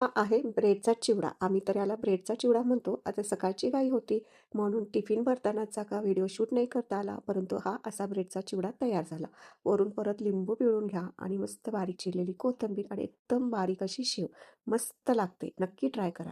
हा आहे ब्रेडचा चिवडा. आम्ही तर याला ब्रेडचा चिवडा म्हणतो. आता सकाळची घाई होती म्हणून टिफिन भरतानाचा का व्हिडिओ शूट नाही करता आला, परंतु हा असा ब्रेडचा चिवडा तयार झाला. वरून परत लिंबू पिळून घ्या आणि मस्त बारीक चिरलेली कोथिंबीर आणि एकदम बारीक अशी शेव. मस्त लागते. नक्की ट्राय करा.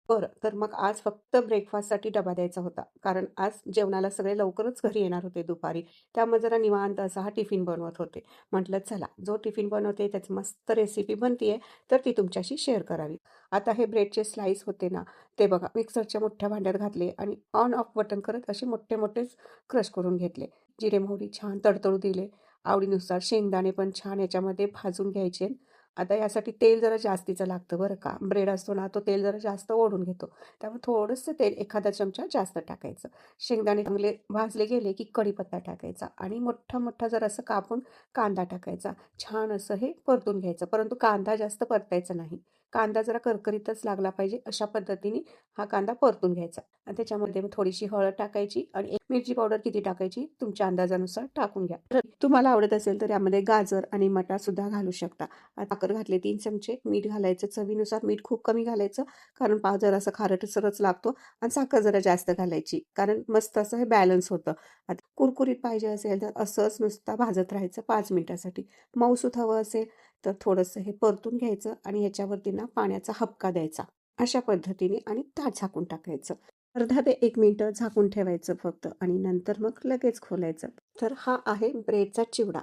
बरं, तर मग आज फक्त ब्रेकफास्टसाठी डबा द्यायचा होता. कारण आज जेवणाला सगळे लवकरच घरी येणार होते दुपारी. त्यामुळे जरा निवांत असा हा टिफिन बनवत होते. म्हटलं चला, जो टिफिन बनवते त्याची मस्त रेसिपी बनतीये, तर ती तुमच्याशी शेअर करावी. आता हे ब्रेडचे स्लाईस होते ना, ते बघा मिक्सरच्या मोठ्या भांड्यात घातले आणि ऑन ऑफ बटन करत असे मोठे-मोठेच क्रश करून घेतले. जिरे, मोहरी छान तडतडू दिले. आवडीनुसार शेंगदाणे पण छान याच्यामध्ये भाजून घ्यायचे. आता यासाठी तेल जरा जास्तीचं लागतं बरं का. ब्रेड असतो ना, तो तेल जरा जास्त ओढून घेतो. त्यामुळे थोडंसं तेल एखादा चमचा जास्त टाकायचं. शेंगदाणे चांगले भाजले गेले, की कढीपत्ता टाकायचा आणि मोठा-मोठा जरासं कापून कांदा टाकायचा. छान असं हे परतून घ्यायचं. परंतु कांदा जास्त परतायचा नाही. कांदा जरा करकरीतच लागला पाहिजे, अशा पद्धतीने हा कांदा परतून घ्यायचा. आणि त्याच्यामध्ये मग थोडीशी हळद टाकायची आणि एक मिरची पावडर किती टाकायची तुमच्या अंदाजानुसार टाकून घ्या. तर तुम्हाला आवडत असेल तर यामध्ये गाजर आणि मटारसुद्धा घालू शकता. साखर घातले 3 चमचे, मीठ घालायचं चवीनुसार. मीठ खूप कमी घालायचं, कारण पाव जरासा खारटसरच लागतो आणि साखर जरा जास्त घालायची, कारण मस्त असं हे बॅलन्स होतं. आता कुरकुरीत पाहिजे असेल तर असंच नुसता भाजत राहायचं 5 मिनिटासाठी. मऊसूत हवं असेल तर थोडंसं हे परतून घ्यायचं आणि ह्याच्यावरती ना पाण्याचा हबका द्यायचा. अशा पद्धतीने आणि ताट झाकून टाकायचं. अर्धा ते 1 मिनिटं झाकून ठेवायचं फक्त आणि नंतर मग लगेच खोलायचं. तर हा आहे ब्रेडचा चिवडा.